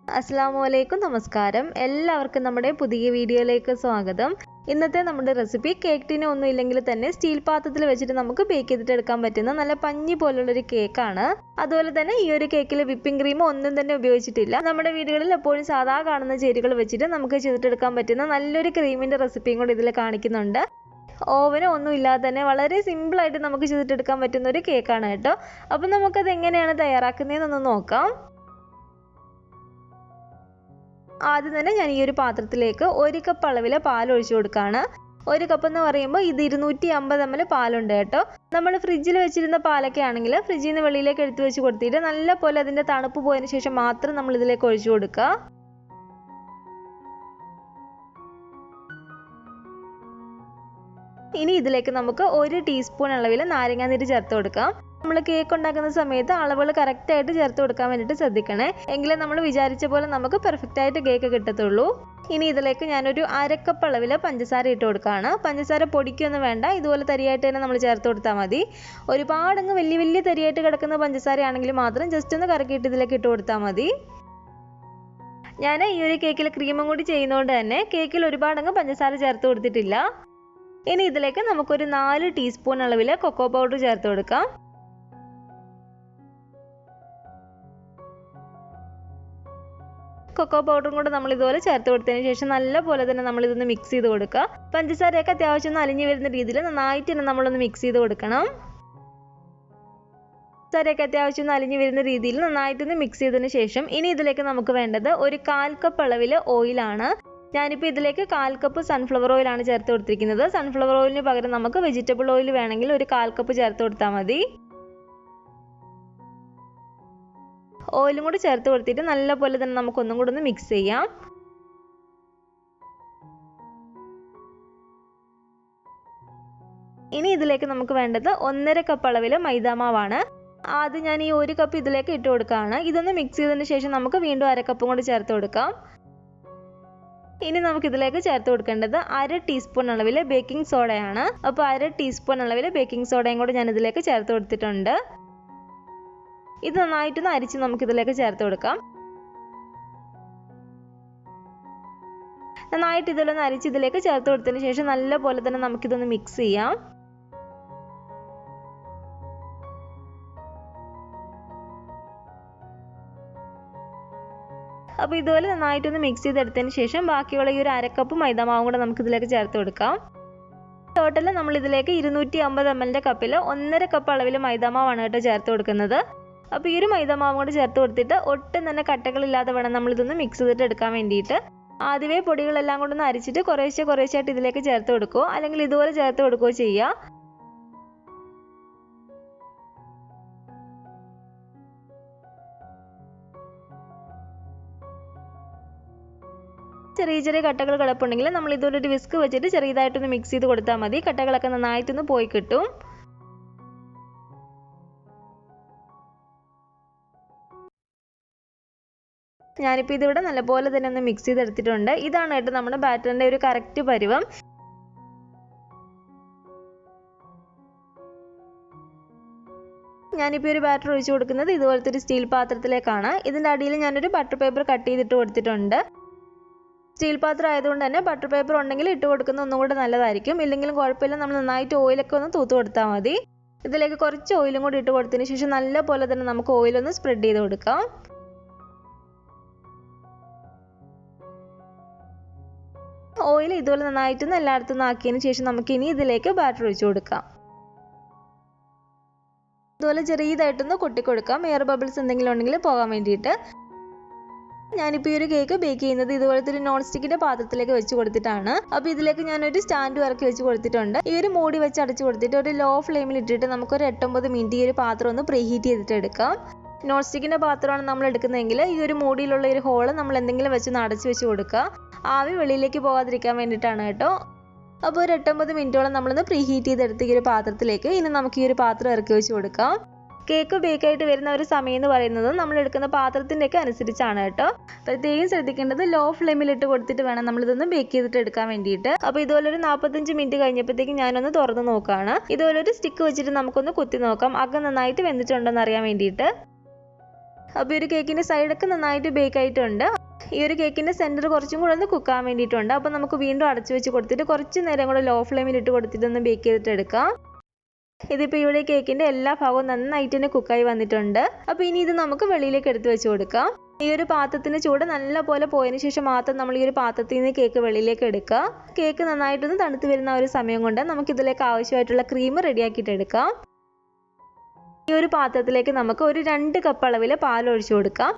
അസ്സലാമു നമസ്കാരം. എല്ലാവർക്കും നമ്മുടെ പുതിയ വീഡിയോയിലേക്ക് സ്വാഗതം. ഇന്നത്തെ നമ്മുടെ റെസിപ്പി കേക്ക് ടിന് ഒന്നും ഇല്ലെങ്കിൽ തന്നെ സ്റ്റീൽ പാത്രത്തിൽ വെച്ചിട്ട് നമുക്ക് ബേക്ക് ചെയ്തിട്ട് എടുക്കാൻ പറ്റുന്ന നല്ല പഞ്ഞി പോലുള്ളൊരു കേക്കാണ്. അതുപോലെ തന്നെ ഈ ഒരു കേക്കിൽ വിപ്പിംഗ് ക്രീം ഒന്നും തന്നെ ഉപയോഗിച്ചിട്ടില്ല. നമ്മുടെ വീടുകളിൽ എപ്പോഴും സാധാ കാണുന്ന ചേരുവകൾ വെച്ചിട്ട് നമുക്ക് ചെയ്തിട്ടെടുക്കാൻ പറ്റുന്ന നല്ലൊരു ക്രീമിൻ്റെ റെസിപ്പിയും കൂടി ഇതിൽ കാണിക്കുന്നുണ്ട്. ഓവനോ ഒന്നും ഇല്ലാതെ തന്നെ വളരെ സിമ്പിളായിട്ട് നമുക്ക് ചെയ്തിട്ടെടുക്കാൻ പറ്റുന്ന ഒരു കേക്കാണ് കേട്ടോ. അപ്പം നമുക്കത് എങ്ങനെയാണ് തയ്യാറാക്കുന്നതെന്നൊന്ന് നോക്കാം. ആദ്യം തന്നെ ഞാൻ ഈ ഒരു പാത്രത്തിലേക്ക് 1 കപ്പ് അളവിൽ പാൽ ഒഴിച്ചു കൊടുക്കുകയാണ്. 1 കപ്പ് എന്ന് പറയുമ്പോൾ ഇത് 250 ml പാലുണ്ട് കേട്ടോ. നമ്മൾ ഫ്രിഡ്ജിൽ വെച്ചിരുന്ന പാലൊക്കെ ആണെങ്കിൽ ഫ്രിഡ്ജിൽ നിന്ന് വെളിയിലേക്ക് എടുത്ത് വെച്ച് കൊടുത്തിട്ട് നല്ല പോലെ അതിൻ്റെ തണുപ്പ് പോയതിന് ശേഷം മാത്രം നമ്മൾ ഇതിലേക്ക് ഒഴിച്ചു കൊടുക്കുക. ഇനി ഇതിലേക്ക് നമുക്ക് 1 ടീസ്പൂൺ അളവിൽ നാരങ്ങാനീര് ചേർത്ത് കൊടുക്കാം. നമ്മൾ കേക്ക് ഉണ്ടാക്കുന്ന സമയത്ത് അളവുകൾ കറക്റ്റായിട്ട് ചേർത്ത് കൊടുക്കാൻ വേണ്ടിയിട്ട് ശ്രദ്ധിക്കണേ. എങ്കിലേ നമ്മൾ വിചാരിച്ച പോലെ നമുക്ക് പെർഫെക്റ്റ് ആയിട്ട് കേക്ക് കിട്ടത്തുള്ളൂ. ഇനി ഇതിലേക്ക് ഞാനൊരു 1/2 കപ്പ് അളവിൽ പഞ്ചസാര ഇട്ട് കൊടുക്കുകയാണ്. പഞ്ചസാര പൊടിക്കൊന്നും വേണ്ട, ഇതുപോലെ തരിയായിട്ട് തന്നെ നമ്മൾ ചേർത്ത് കൊടുത്താൽ മതി. ഒരുപാടങ്ങ് വലിയ തരിയായിട്ട് കിടക്കുന്ന പഞ്ചസാര ആണെങ്കിൽ മാത്രം ജസ്റ്റ് ഒന്ന് കറക്കിയിട്ട് ഇതിലേക്ക് ഇട്ട് കൊടുത്താൽ മതി. ഞാൻ ഈ ഒരു കേക്കിൽ ക്രീമും കൂടി ചെയ്യുന്നതുകൊണ്ട് തന്നെ കേക്കിൽ ഒരുപാടങ്ങ് പഞ്ചസാര ചേർത്ത് കൊടുത്തിട്ടില്ല. ഇനി ഇതിലേക്ക് നമുക്കൊരു 4 ടീസ്പൂൺ അളവിൽ കൊക്കോ പൗഡർ ചേർത്ത് കൊടുക്കാം. കൊക്കോ പൗഡറും കൂടെ നമ്മൾ ഇതുപോലെ ചേർത്ത് കൊടുത്തതിന് ശേഷം നല്ല പോലെ തന്നെ നമ്മൾ ഇതൊന്ന് മിക്സ് ചെയ്ത് കൊടുക്കുക. പഞ്ചസാരയൊക്കെ അത്യാവശ്യം ഒന്ന് അലിഞ്ഞു വരുന്ന രീതിയിൽ നന്നായിട്ട് തന്നെ നമ്മളൊന്ന് മിക്സ് ചെയ്ത് കൊടുക്കണം. പഞ്ചസാരയൊക്കെ അത്യാവശ്യം ഒന്ന് അലിഞ്ഞു വരുന്ന രീതിയിൽ നന്നായിട്ടൊന്ന് മിക്സ് ചെയ്തതിന് ശേഷം ഇനി ഇതിലേക്ക് നമുക്ക് വേണ്ടത് ഒരു 1/4 കപ്പ് അളവിൽ ഓയിലാണ്. ഞാനിപ്പോൾ ഇതിലേക്ക് 1/4 കപ്പ് സൺഫ്ലവർ ഓയിലാണ് ചേർത്ത് കൊടുത്തിരിക്കുന്നത്. സൺഫ്ലവർ ഓയിലിന് പകരം നമുക്ക് വെജിറ്റബിൾ ഓയിൽ വേണമെങ്കിൽ ഒരു 1/4 കപ്പ് ചേർത്ത് കൊടുത്താൽ മതി. ഓയിലും കൂടി ചേർത്ത് കൊടുത്തിട്ട് നല്ല പോലെ തന്നെ നമുക്ക് ഒന്നും കൂടെ ഒന്ന് മിക്സ് ചെയ്യാം. ഇനി ഇതിലേക്ക് നമുക്ക് വേണ്ടത് 1/2 കപ്പ് അളവിൽ മൈദാമാവാണ്. ആദ്യം ഞാൻ ഈ 1 കപ്പ് ഇതിലേക്ക് ഇട്ട് കൊടുക്കുകയാണ്. ഇതൊന്ന് മിക്സ് ചെയ്തതിന് ശേഷം നമുക്ക് വീണ്ടും 1/2 കപ്പും കൂടി ചേർത്ത് കൊടുക്കാം. ഇനി നമുക്ക് ഇതിലേക്ക് ചേർത്ത് കൊടുക്കേണ്ടത് 1/2 ടീസ്പൂൺ അളവിൽ ബേക്കിംഗ് സോഡയാണ്. അപ്പോൾ 1/2 ടീസ്പൂൺ അളവിൽ ബേക്കിംഗ് സോഡയും കൂടി ഞാൻ ഇതിലേക്ക് ചേർത്ത് കൊടുത്തിട്ടുണ്ട്. ഇത് നന്നായിട്ടൊന്ന് അരിച്ച് നമുക്ക് ഇതിലേക്ക് ചേർത്ത് കൊടുക്കാം. നന്നായിട്ട് ഇതിലൊന്ന് അരിച്ച് ഇതിലേക്ക് ചേർത്ത് കൊടുത്തതിന് ശേഷം നല്ല പോലെ തന്നെ നമുക്കിതൊന്ന് മിക്സ് ചെയ്യാം. അപ്പോൾ ഇതുപോലെ നന്നായിട്ടൊന്ന് മിക്സ് ചെയ്തെടുത്തതിന് ശേഷം ബാക്കിയുള്ള ഈ ഒരു 1/2 കപ്പ് മൈദാമാവും കൂടെ നമുക്ക് ഇതിലേക്ക് ചേർത്ത് കൊടുക്കാം. ടോട്ടൽ നമ്മൾ ഇതിലേക്ക് 250 ml കപ്പിൽ 1/2 കപ്പ് അളവിൽ മൈദാമാവാണ് കേട്ടോ ചേർത്ത് കൊടുക്കുന്നത്. അപ്പോൾ ഈ ഒരു മൈദാമാവും കൂടെ ചേർത്ത് കൊടുത്തിട്ട് ഒട്ടും തന്നെ കട്ടകളില്ലാതെ വേണം നമ്മളിതൊന്ന് മിക്സ് ചെയ്തിട്ട് എടുക്കാൻ വേണ്ടിയിട്ട്. ആദ്യമേ പൊടികളെല്ലാം കൊണ്ടൊന്ന് അരിച്ചിട്ട് കുറേശ്ശായിട്ട് ഇതിലേക്ക് ചേർത്ത് കൊടുക്കുകയോ അല്ലെങ്കിൽ ഇതുപോലെ ചേർത്ത് കൊടുക്കുകയോ ചെയ്യുക. ചെറിയ കട്ടകൾ കിടപ്പുണ്ടെങ്കിൽ നമ്മൾ ഇതുപോലെ ഒരു വിസ്ക് വെച്ചിട്ട് ചെറിയതായിട്ടൊന്ന് മിക്സ് ചെയ്ത് കൊടുത്താൽ മതി. കട്ടകളൊക്കെ നന്നായിട്ടൊന്ന് പോയി കിട്ടും. ഞാനിപ്പോൾ ഇതിവിടെ നല്ലപോലെ തന്നെ ഒന്ന് മിക്സ് ചെയ്തെടുത്തിട്ടുണ്ട്. ഇതാണ് കേട്ടോ നമ്മുടെ ബാറ്ററിൻ്റെ ഒരു കറക്റ്റ് പരുവം. ഞാനിപ്പോൾ ഒരു ബാറ്റർ ഒഴിച്ചു കൊടുക്കുന്നത് ഇതുപോലത്തെ ഒരു സ്റ്റീൽ പാത്രത്തിലേക്കാണ്. ഇതിൻ്റെ അടിയിൽ ഞാനൊരു ബട്ടർ പേപ്പർ കട്ട് ചെയ്തിട്ട് കൊടുത്തിട്ടുണ്ട്. സ്റ്റീൽ പാത്രം ആയതുകൊണ്ട് തന്നെ ബട്ടർ പേപ്പർ ഉണ്ടെങ്കിൽ ഇട്ട് കൊടുക്കുന്നത് ഒന്നും കൂടെ നല്ലതായിരിക്കും. ഇല്ലെങ്കിലും കുഴപ്പമില്ല, നമ്മൾ നന്നായിട്ട് ഓയിലൊക്കെ ഒന്ന് തൂത്ത് കൊടുത്താൽ മതി. ഇതിലേക്ക് കുറച്ച് ഓയിലും കൂടി ഇട്ട് കൊടുത്തതിന് ശേഷം നല്ല പോലെ തന്നെ നമുക്ക് ഓയിലൊന്ന് സ്പ്രെഡ് ചെയ്ത് കൊടുക്കാം. ഓയിൽ ഇതുപോലെ നന്നായിട്ടൊന്ന് എല്ലായിടത്തും ആക്കിയതിന് ശേഷം നമുക്ക് ഇനി ഇതിലേക്ക് ബാറ്റർ ഒഴിച്ചു കൊടുക്കാം. ഇതുപോലെ ചെറിയതായിട്ടൊന്ന് കൊട്ടിക്കൊടുക്കാം, എയർ ബബിൾസ് എന്തെങ്കിലും ഉണ്ടെങ്കിൽ പോകാൻ വേണ്ടിയിട്ട്. ഞാനിപ്പോൾ ഈ ഒരു കേക്ക് ബേക്ക് ചെയ്യുന്നത് ഇതുപോലത്തെ ഒരു നോൺ സ്റ്റിക്കിൻ്റെ പാത്രത്തിലേക്ക് വെച്ച് കൊടുത്തിട്ടാണ്. അപ്പോൾ ഇതിലേക്ക് ഞാനൊരു സ്റ്റാൻഡ് ഇറക്കി വെച്ച് കൊടുത്തിട്ടുണ്ട്. ഈ ഒരു മൂടി വെച്ച് അടച്ചു കൊടുത്തിട്ട് ഒരു ലോ ഫ്ലെയിമിൽ ഇട്ടിട്ട് നമുക്കൊരു 8-9 മിനിറ്റ് ഈ ഒരു പാത്രം ഒന്ന് പ്രീഹീറ്റ് ചെയ്തിട്ട് എടുക്കാം. നോൺ സ്റ്റിക്കിൻ്റെ പാത്രമാണ് നമ്മൾ എടുക്കുന്നതെങ്കിൽ ഈ ഒരു മൂടിയിലുള്ള ഒരു ഹോള് നമ്മൾ എന്തെങ്കിലും വെച്ച് അടച്ചു വെച്ച് കൊടുക്കുക. ആവി വെളിയിലേക്ക് പോകാതിരിക്കാൻ വേണ്ടിയിട്ടാണ് കേട്ടോ. അപ്പോൾ ഒരു 8-9 മിനിറ്റോളം നമ്മളൊന്ന് പ്രീഹീറ്റ് ചെയ്തെടുത്ത് ഈ ഒരു പാത്രത്തിലേക്ക് ഇനി നമുക്ക് ഈ ഒരു പാത്രം ഇറക്കി വെച്ച് കൊടുക്കാം. കേക്ക് ബേക്കായിട്ട് വരുന്ന ഒരു സമയം എന്ന് പറയുന്നത് നമ്മൾ എടുക്കുന്ന പാത്രത്തിൻ്റെയൊക്കെ അനുസരിച്ചാണ് കേട്ടോ. പ്രത്യേകം ശ്രദ്ധിക്കേണ്ടത് ലോ ഫ്ലെയിമിൽ ഇട്ട് കൊടുത്തിട്ട് വേണം നമ്മളിതൊന്ന് ബേക്ക് ചെയ്തിട്ട് എടുക്കാൻ വേണ്ടിയിട്ട്. അപ്പോൾ ഇതുപോലെ ഒരു 45 മിനിറ്റ് കഴിഞ്ഞപ്പോഴത്തേക്കും ഞാനൊന്ന് തുറന്ന് നോക്കുകയാണ്. ഇതുപോലെ ഒരു സ്റ്റിക്ക് വെച്ചിട്ട് നമുക്കൊന്ന് കുത്തി നോക്കാം അകം നന്നായിട്ട് വെന്തിട്ടുണ്ടോ എന്ന് അറിയാൻ വേണ്ടിയിട്ട്. അപ്പോൾ ഈ ഒരു കേക്കിൻ്റെ സൈഡൊക്കെ നന്നായിട്ട് ബേക്ക് ആയിട്ടുണ്ട്. ഈ ഒരു കേക്കിൻ്റെ സെൻറ്റർ കുറച്ചും കൂടെ ഒന്ന് കുക്കാൻ വേണ്ടിയിട്ടുണ്ട്. അപ്പോൾ നമുക്ക് വീണ്ടും അടച്ചു വെച്ച് കൊടുത്തിട്ട് കുറച്ച് നേരം കൂടെ ലോ ഫ്ലെയിമിൽ ഇട്ട് കൊടുത്തിട്ട് ഒന്ന് ബേക്ക് ചെയ്തിട്ട് എടുക്കാം. ഇതിപ്പോൾ ഇവിടെ കേക്കിൻ്റെ എല്ലാ ഭാഗവും നന്നായിട്ട് തന്നെ കുക്കായി വന്നിട്ടുണ്ട്. അപ്പോൾ ഇനി ഇത് നമുക്ക് വെളിയിലേക്ക് എടുത്ത് വെച്ച് കൊടുക്കാം. ഈ ഒരു പാത്രത്തിൻ്റെ ചൂട് നല്ല പോലെ പോയതിന് ശേഷം മാത്രം നമ്മൾ ഈ ഒരു പാത്രത്തിൽ നിന്ന് കേക്ക് വെളിയിലേക്ക് എടുക്കുക. കേക്ക് നന്നായിട്ടൊന്ന് തണുത്ത് വരുന്ന ഒരു സമയം കൊണ്ട് നമുക്കിതിലേക്ക് ആവശ്യമായിട്ടുള്ള ക്രീം റെഡിയാക്കിയിട്ട് എടുക്കാം. ഈ ഒരു പാത്രത്തിലേക്ക് നമുക്ക് ഒരു 2 കപ്പ് അളവിൽ പാൽ ഒഴിച്ചു കൊടുക്കാം.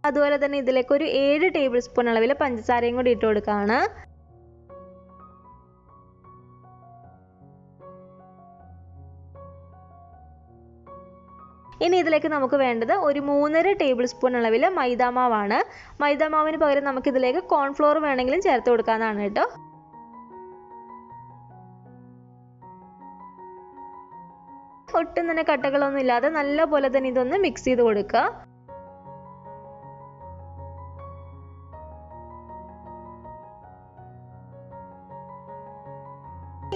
അതുപോലെ തന്നെ ഇതിലേക്ക് ഒരു 7 ടേബിൾ സ്പൂൺ അളവിൽ പഞ്ചസാരയും കൂടി ഇട്ട് കൊടുക്കുകയാണ്. ഇനി ഇതിലേക്ക് നമുക്ക് വേണ്ടത് ഒരു 3.5 ടേബിൾ സ്പൂൺ അളവിൽ മൈദാമാവാണ്. മൈദാമാവിന് പകരം നമുക്കിതിലേക്ക് കോൺഫ്ലോർ വേണമെങ്കിലും ചേർത്ത് കൊടുക്കാവുന്നതാണ് കേട്ടോ. ഒട്ടും തന്നെ കട്ടകളൊന്നും ഇല്ലാതെ നല്ല പോലെ തന്നെ ഇതൊന്ന് മിക്സ് ചെയ്ത് കൊടുക്കുക.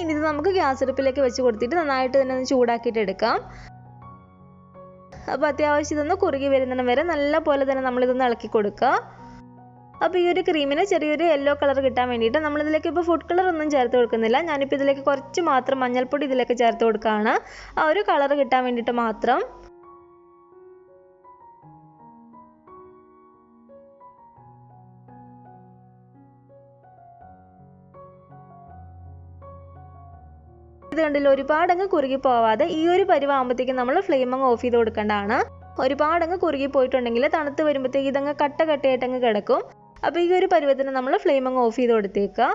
ഇനി ഇത് നമുക്ക് ഗ്യാസ് അടുപ്പിലേക്ക് വെച്ച് കൊടുത്തിട്ട് നന്നായിട്ട് തന്നെ ഒന്ന് ചൂടാക്കിയിട്ട് എടുക്കാം. അപ്പോൾ അത്യാവശ്യം ഇതൊന്ന് കുറുകി വരുന്നിടം വരെ നല്ല പോലെ തന്നെ നമ്മളിതൊന്ന് ഇളക്കി കൊടുക്കുക. അപ്പോൾ ഈ ഒരു ക്രീമിന് ചെറിയൊരു യെല്ലോ കളർ കിട്ടാൻ വേണ്ടിയിട്ട് നമ്മളിതിലേക്ക് ഇപ്പോൾ ഫുഡ് കളർ ഒന്നും ചേർത്ത് കൊടുക്കുന്നില്ല. ഞാനിപ്പോൾ ഇതിലേക്ക് കുറച്ച് മാത്രം മഞ്ഞൾപ്പൊടി ഇതിലേക്ക് ചേർത്ത് കൊടുക്കുകയാണ്, ആ ഒരു കളർ കിട്ടാൻ വേണ്ടിയിട്ട് മാത്രം. ഇത് കണ്ടില്ല, ഒരുപാടങ്ങ് കുറുകി പോവാതെ ഈ ഒരു പരുവാകുമ്പോഴത്തേക്കും നമ്മൾ ഫ്ലെയിം അങ്ങ് ഓഫ് ചെയ്ത് കൊടുക്കേണ്ടതാണ്. ഒരുപാടങ്ങ് കുറുകി പോയിട്ടുണ്ടെങ്കിൽ തണുത്ത് വരുമ്പോഴത്തേക്ക് ഇതങ്ങ് കട്ടയായിട്ടങ്ങ് കിടക്കും. അപ്പോൾ ഈ ഒരു പരുവത്തിന് നമ്മൾ ഫ്ലെയിം അങ്ങ് ഓഫ് ചെയ്ത് കൊടുത്തേക്കുക.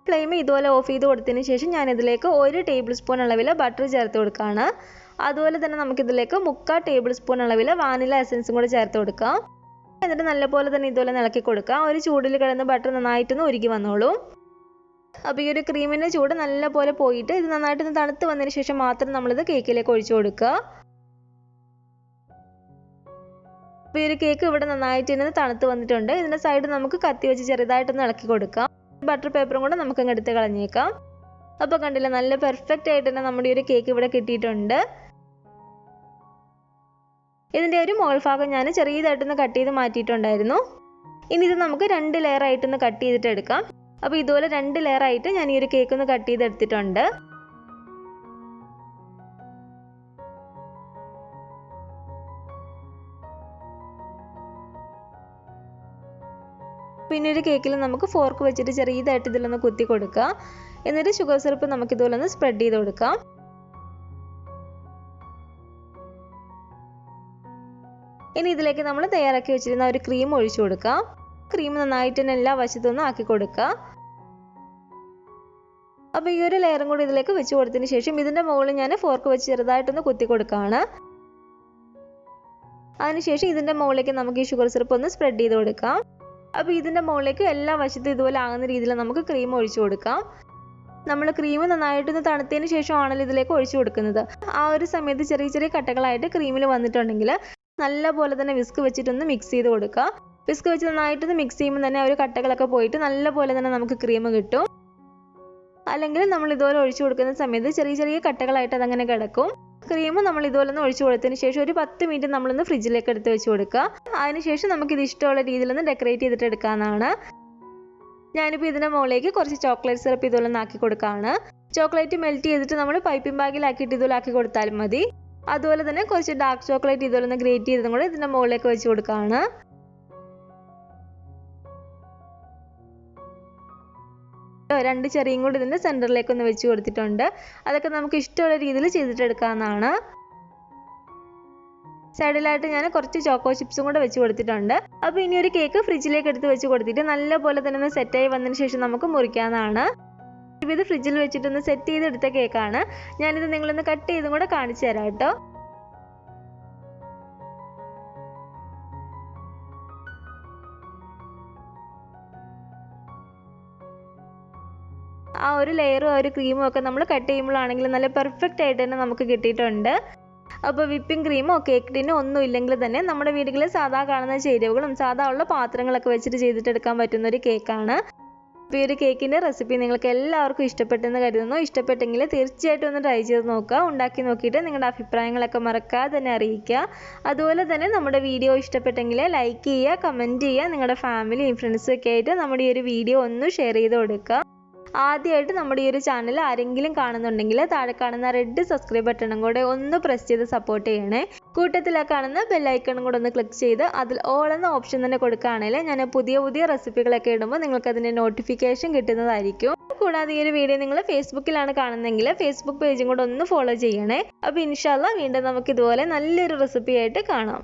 ഫ്ലെയിം ഇതുപോലെ ഓഫ് ചെയ്ത് കൊടുത്തതിന് ശേഷം ഞാനിതിലേക്ക് 1 ടേബിൾ സ്പൂൺ അളവിൽ ബട്ടർ ചേർത്ത് കൊടുക്കുകയാണ്. അതുപോലെ തന്നെ നമുക്കിതിലേക്ക് 3/4 ടേബിൾ സ്പൂൺ അളവിൽ വാനില എസൻസും കൂടെ ചേർത്ത് കൊടുക്കാം. എന്നിട്ട് നല്ലപോലെ തന്നെ ഇതുപോലെ ഇളക്കി കൊടുക്കാം. ഒരു ചൂടിൽ കിടന്ന് ബട്ടർ നന്നായിട്ടൊന്ന് ഉരുകി വന്നോളൂ. അപ്പോൾ ഈ ഒരു ക്രീമിൻ്റെ ചൂട് നല്ല പോലെ പോയിട്ട് ഇത് നന്നായിട്ടൊന്ന് തണുത്ത് വന്നതിന് ശേഷം മാത്രം നമ്മളിത് കേക്കിലേക്ക് ഒഴിച്ചു കൊടുക്കുക. അപ്പോൾ ഈ ഒരു കേക്ക് ഇവിടെ നന്നായിട്ട് തന്നെ തണുത്ത് വന്നിട്ടുണ്ട്. ഇതിൻ്റെ സൈഡ് നമുക്ക് കത്തി വെച്ച് ചെറുതായിട്ടൊന്ന് ഇളക്കി കൊടുക്കാം. ബട്ടർ പേപ്പറും കൂടെ നമുക്കങ്ങ് എടുത്ത് കളഞ്ഞേക്കാം. അപ്പോൾ കണ്ടില്ല, നല്ല പെർഫെക്റ്റ് ആയിട്ട് തന്നെ നമ്മുടെ ഈ ഒരു കേക്ക് ഇവിടെ കിട്ടിയിട്ടുണ്ട്. ഇതിൻ്റെ ഒരു മോൾ ഭാഗം ഞാൻ ചെറിയതായിട്ടൊന്ന് കട്ട് ചെയ്ത് മാറ്റിയിട്ടുണ്ടായിരുന്നു. ഇനി ഇത് നമുക്ക് 2 ലെയർ ആയിട്ടൊന്ന് കട്ട് ചെയ്തിട്ട് എടുക്കാം. അപ്പോൾ ഇതുപോലെ 2 ലെയർ ആയിട്ട് ഞാൻ ഈ ഒരു കേക്ക് ഒന്ന് കട്ട് ചെയ്തെടുത്തിട്ടുണ്ട്. പിന്നെ ഒരു കേക്കിൽ നമുക്ക് ഫോർക്ക് വെച്ചിട്ട് ചെറിയതായിട്ട് ഇതിലൊന്ന് കുത്തി കൊടുക്കുക. എന്നിട്ട് ഷുഗർ സിറപ്പ് നമുക്ക് ഇതുപോലെ ഒന്ന് സ്പ്രെഡ് ചെയ്ത് കൊടുക്കാം. ഇനി ഇതിലേക്ക് നമ്മൾ തയ്യാറാക്കി വെച്ചിരുന്ന ഒരു ക്രീം ഒഴിച്ചു കൊടുക്കാം. ക്രീം നന്നായിട്ട് തന്നെ എല്ലാ വശത്തുനിന്നും ആക്കി കൊടുക്കുക. അപ്പോൾ ഈ ഒരു ലെയറും കൂടി ഇതിലേക്ക് വെച്ച് കൊടുത്തതിന് ശേഷം ഇതിൻ്റെ മുകളിൽ ഞാൻ ഫോർക്ക് വെച്ച് ചെറുതായിട്ടൊന്ന് കുത്തി കൊടുക്കുകയാണ്. അതിനുശേഷം ഇതിൻ്റെ മുകളിലേക്ക് നമുക്ക് ഈ ഷുഗർ സിറപ്പ് ഒന്ന് സ്പ്രെഡ് ചെയ്ത് കൊടുക്കാം. അപ്പോൾ ഇതിൻ്റെ മുകളിലേക്ക് എല്ലാ വശത്തും ഇതുപോലെ ആകുന്ന രീതിയിൽ നമുക്ക് ക്രീം ഒഴിച്ചു കൊടുക്കാം. നമ്മൾ ക്രീം നന്നായിട്ടൊന്ന് തണുത്തതിന് ശേഷമാണല്ലോ ഇതിലേക്ക് ഒഴിച്ചു കൊടുക്കുന്നത്. ആ ഒരു സമയത്ത് ചെറിയ ചെറിയ കട്ടകളായിട്ട് ക്രീമിൽ വന്നിട്ടുണ്ടെങ്കിൽ നല്ല പോലെ തന്നെ വിസ്ക് വെച്ചിട്ടൊന്ന് മിക്സ് ചെയ്ത് കൊടുക്കുക. വിസ്ക് വെച്ച് നന്നായിട്ടൊന്ന് മിക്സ് ചെയ്യുമ്പോൾ തന്നെ ആ ഒരു കട്ടകളൊക്കെ പോയിട്ട് നല്ല പോലെ തന്നെ നമുക്ക് ക്രീം കിട്ടും. അല്ലെങ്കിൽ നമ്മൾ ഇതുപോലെ ഒഴിച്ചു കൊടുക്കുന്ന സമയത്ത് ചെറിയ ചെറിയ കട്ടകളായിട്ട് അതങ്ങനെ കിടക്കും. ക്രീം നമ്മൾ ഇതുപോലെ ഒന്ന് ഒഴിച്ചു കൊടുത്തതിന് ശേഷം ഒരു 10 മിനിറ്റ് നമ്മളൊന്ന് ഫ്രിഡ്ജിലേക്ക് എടുത്ത് വെച്ച് കൊടുക്കുക. അതിനുശേഷം നമുക്കിത് ഇഷ്ടമുള്ള രീതിയിലൊന്ന് ഡെക്കറേറ്റ് ചെയ്തിട്ട് എടുക്കാവുന്നതാണ്. ഞാനിപ്പോൾ ഇതിൻ്റെ മുകളിലേക്ക് കുറച്ച് ചോക്ലേറ്റ് സിറപ്പ് ഇതുപോലെ ഒന്ന് ആക്കി കൊടുക്കുകയാണ്. ചോക്ലേറ്റ് മെൽറ്റ് ചെയ്തിട്ട് നമ്മൾ പൈപ്പിംഗ് ബാഗിലാക്കിയിട്ട് ഇതുപോലെ ആക്കി കൊടുത്താലും മതി. അതുപോലെ തന്നെ കുറച്ച് ഡാർക്ക് ചോക്ലേറ്റ് ഇതുപോലെ ഒന്ന് ഗ്രേറ്റ് ചെയ്തതും കൂടെ ഇതിൻ്റെ മുകളിലേക്ക് വെച്ച് കൊടുക്കുകയാണ്. രണ്ട് ചെറിയും കൂടി ഇതിൻ്റെ സെൻറ്ററിലേക്ക് ഒന്ന് വെച്ച് കൊടുത്തിട്ടുണ്ട്. അതൊക്കെ നമുക്ക് ഇഷ്ടമുള്ള രീതിയിൽ ചെയ്തിട്ടെടുക്കാവുന്നതാണ്. സൈഡിലായിട്ട് ഞാൻ കുറച്ച് ചോക്കോ ചിപ്സും കൂടെ വെച്ച് കൊടുത്തിട്ടുണ്ട്. അപ്പോൾ ഇനി ഒരു കേക്ക് ഫ്രിഡ്ജിലേക്ക് എടുത്ത് വെച്ച് കൊടുത്തിട്ട് നല്ല പോലെ തന്നെ ഒന്ന് സെറ്റായി വന്നതിന് ശേഷം നമുക്ക് മുറിക്കാവുന്നതാണ്. ഇത് ഫ്രിഡ്ജിൽ വെച്ചിട്ടൊന്ന് സെറ്റ് ചെയ്തെടുത്ത കേക്കാണ്. ഞാനിത് നിങ്ങളൊന്ന് കട്ട് ചെയ്തും കൂടെ കാണിച്ചു തരാം കേട്ടോ. ആ ഒരു ലെയറും ആ ഒരു ക്രീമും ഒക്കെ നമ്മൾ കട്ട് ചെയ്യുമ്പോഴാണെങ്കിൽ നല്ല പെർഫെക്റ്റ് ആയിട്ട് തന്നെ നമുക്ക് കിട്ടിയിട്ടുണ്ട്. അപ്പോൾ വിപ്പിംഗ് ക്രീമോ കേക്ക് ടിന്നോ ഒന്നും ഇല്ലെങ്കിൽ തന്നെ നമ്മുടെ വീടുകളിൽ സാധാ കാണുന്ന ചേരുവകളും സാധാ ഉള്ള പാത്രങ്ങളൊക്കെ വെച്ചിട്ട് ചെയ്തിട്ടെടുക്കാൻ പറ്റുന്ന ഒരു കേക്കാണ്. അപ്പോൾ ഈ ഒരു കേക്കിൻ്റെ റെസിപ്പി നിങ്ങൾക്ക് എല്ലാവർക്കും ഇഷ്ടപ്പെട്ടെന്ന് കരുതുന്നു. ഇഷ്ടപ്പെട്ടെങ്കിൽ തീർച്ചയായിട്ടും ഒന്ന് ട്രൈ ചെയ്ത് നോക്കുക. ഉണ്ടാക്കി നോക്കിയിട്ട് നിങ്ങളുടെ അഭിപ്രായങ്ങളൊക്കെ മറക്കാതെ തന്നെ അറിയിക്കുക. അതുപോലെ തന്നെ നമ്മുടെ വീഡിയോ ഇഷ്ടപ്പെട്ടെങ്കിൽ ലൈക്ക് ചെയ്യുക, കമൻറ്റ് ചെയ്യുക. നിങ്ങളുടെ ഫാമിലിയും ഫ്രണ്ട്സും ഒക്കെ ആയിട്ട് നമ്മുടെ ഈ ഒരു വീഡിയോ ഒന്ന് ഷെയർ ചെയ്ത് കൊടുക്കുക. ആദ്യമായിട്ട് നമ്മുടെ ഈ ഒരു ചാനൽ ആരെങ്കിലും കാണുന്നുണ്ടെങ്കിൽ താഴെ കാണുന്ന റെഡ് സബ്സ്ക്രൈബ് ബട്ടണും കൂടെ ഒന്ന് പ്രസ് ചെയ്ത് സപ്പോർട്ട് ചെയ്യണേ. കൂട്ടത്തിൽ കാണുന്ന ബെല്ലൈക്കണും കൂടെ ഒന്ന് ക്ലിക്ക് ചെയ്ത് അതിൽ ഓൾ എന്ന ഓപ്ഷൻ തന്നെ കൊടുക്കുകയാണെങ്കിൽ ഞാൻ പുതിയ റെസിപ്പികളൊക്കെ ഇടുമ്പോൾ നിങ്ങൾക്ക് അതിൻ്റെ നോട്ടിഫിക്കേഷൻ കിട്ടുന്നതായിരിക്കും. കൂടാതെ ഈ ഒരു വീഡിയോ നിങ്ങൾ ഫേസ്ബുക്കിലാണ് കാണുന്നതെങ്കിൽ ഫേസ്ബുക്ക് പേജും കൂടെ ഒന്ന് ഫോളോ ചെയ്യണേ. അപ്പോൾ ഇൻഷാല്ലാ വീണ്ടും നമുക്ക് ഇതുപോലെ നല്ലൊരു റെസിപ്പി ആയിട്ട് കാണാം.